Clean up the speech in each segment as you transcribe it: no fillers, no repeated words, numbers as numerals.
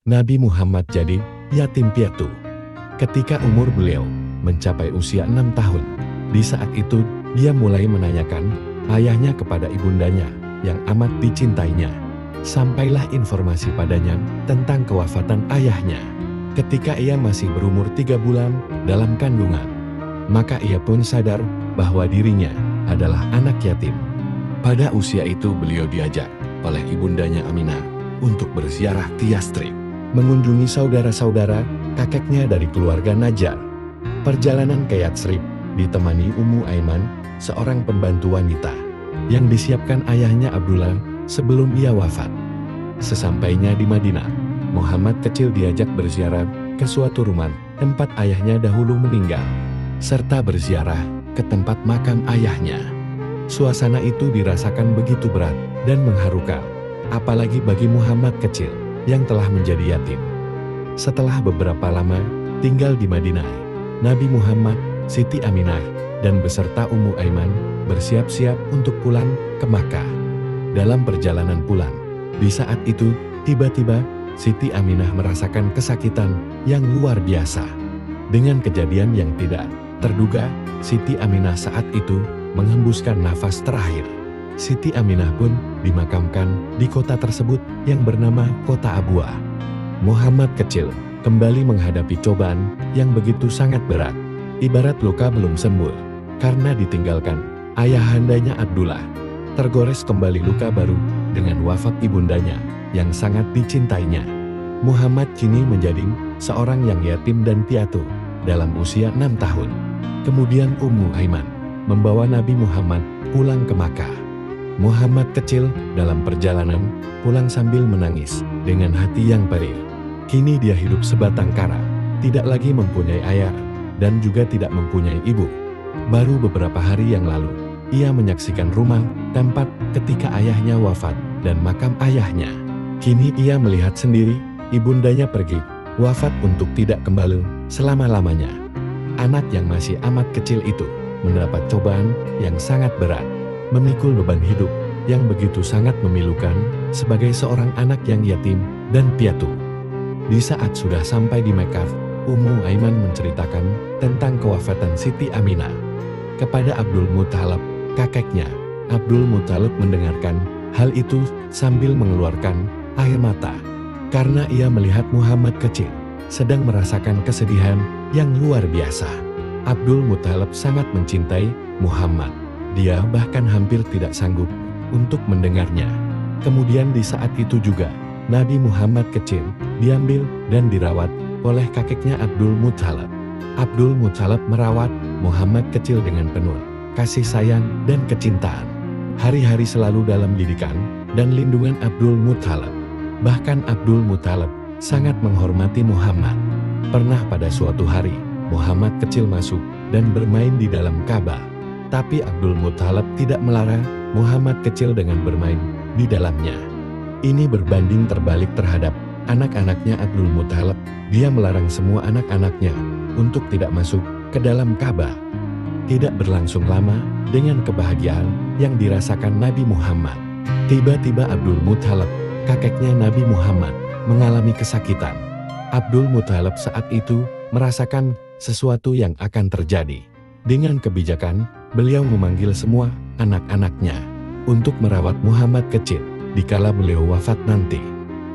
Nabi Muhammad jadi yatim piatu. Ketika umur beliau mencapai usia 6 tahun, di saat itu dia mulai menanyakan ayahnya kepada ibundanya yang amat dicintainya. Sampailah informasi padanya tentang kewafatan ayahnya. Ketika ia masih berumur 3 bulan dalam kandungan, maka ia pun sadar bahwa dirinya adalah anak yatim. Pada usia itu beliau diajak oleh ibundanya Aminah untuk berziarah ke Yastrib, mengunjungi saudara-saudara kakeknya dari keluarga Najjar. Perjalanan ke Yastrib ditemani Ummu Aiman, seorang pembantu wanita yang disiapkan ayahnya Abdullah sebelum ia wafat. Sesampainya di Madinah, Muhammad kecil diajak berziarah ke suatu rumah tempat ayahnya dahulu meninggal, serta berziarah ke tempat makam ayahnya. Suasana itu dirasakan begitu berat dan mengharukan, apalagi bagi Muhammad kecil yang telah menjadi yatim. Setelah beberapa lama tinggal di Madinah, Nabi Muhammad, Siti Aminah, dan beserta Ummu Aiman bersiap-siap untuk pulang ke Makkah. Dalam perjalanan pulang, di saat itu tiba-tiba Siti Aminah merasakan kesakitan yang luar biasa. Dengan kejadian yang tidak terduga, Siti Aminah saat itu menghembuskan nafas terakhir. Siti Aminah pun dimakamkan di kota tersebut yang bernama Kota Abwa. Muhammad kecil kembali menghadapi cobaan yang begitu sangat berat. Ibarat luka belum sembuh karena ditinggalkan ayahandanya Abdullah. Tergores kembali luka baru dengan wafat ibundanya yang sangat dicintainya. Muhammad kini menjadi seorang yang yatim dan piatu dalam usia 6 tahun. Kemudian Ummu Aiman membawa Nabi Muhammad pulang ke Makkah. Muhammad kecil dalam perjalanan pulang sambil menangis dengan hati yang perih. Kini dia hidup sebatang kara, tidak lagi mempunyai ayah dan juga tidak mempunyai ibu. Baru beberapa hari yang lalu, ia menyaksikan rumah tempat ketika ayahnya wafat dan makam ayahnya. Kini ia melihat sendiri ibundanya pergi, wafat untuk tidak kembali selama-lamanya. Anak yang masih amat kecil itu mendapat cobaan yang sangat berat, memikul beban hidup yang begitu sangat memilukan sebagai seorang anak yang yatim dan piatu. Di saat sudah sampai di Mekah, Ummu Aiman menceritakan tentang kewafatan Siti Aminah kepada Abdul Muthalib, kakeknya. Abdul Muthalib mendengarkan hal itu sambil mengeluarkan air mata, karena ia melihat Muhammad kecil sedang merasakan kesedihan yang luar biasa. Abdul Muthalib sangat mencintai Muhammad. Dia bahkan hampir tidak sanggup untuk mendengarnya. Kemudian di saat itu juga, Nabi Muhammad kecil diambil dan dirawat oleh kakeknya Abdul Muthalib. Abdul Muthalib merawat Muhammad kecil dengan penuh kasih sayang dan kecintaan. Hari-hari selalu dalam didikan dan lindungan Abdul Muthalib. Bahkan Abdul Muthalib sangat menghormati Muhammad. Pernah pada suatu hari, Muhammad kecil masuk dan bermain di dalam Ka'bah. Tapi Abdul Muthalib tidak melarang Muhammad kecil dengan bermain di dalamnya. Ini berbanding terbalik terhadap anak-anaknya Abdul Muthalib. Dia melarang semua anak-anaknya untuk tidak masuk ke dalam Ka'bah. Tidak berlangsung lama dengan kebahagiaan yang dirasakan Nabi Muhammad. Tiba-tiba Abdul Muthalib, kakeknya Nabi Muhammad, mengalami kesakitan. Abdul Muthalib saat itu merasakan sesuatu yang akan terjadi. Dengan kebijakan, beliau memanggil semua anak-anaknya untuk merawat Muhammad kecil dikala beliau wafat nanti.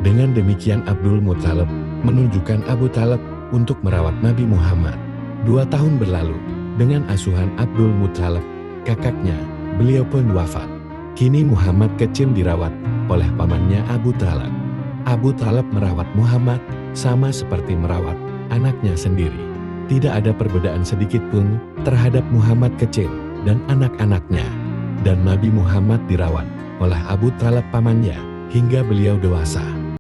Dengan demikian Abdul Muthalib menunjukkan Abu Talib untuk merawat Nabi Muhammad. 2 tahun berlalu, dengan asuhan Abdul Muthalib, kakaknya, beliau pun wafat. Kini Muhammad kecil dirawat oleh pamannya Abu Talib. Abu Talib merawat Muhammad sama seperti merawat anaknya sendiri. Tidak ada perbedaan sedikit pun terhadap Muhammad kecil dan anak-anaknya. Dan Nabi Muhammad dirawat oleh Abu Talib pamannya hingga beliau dewasa.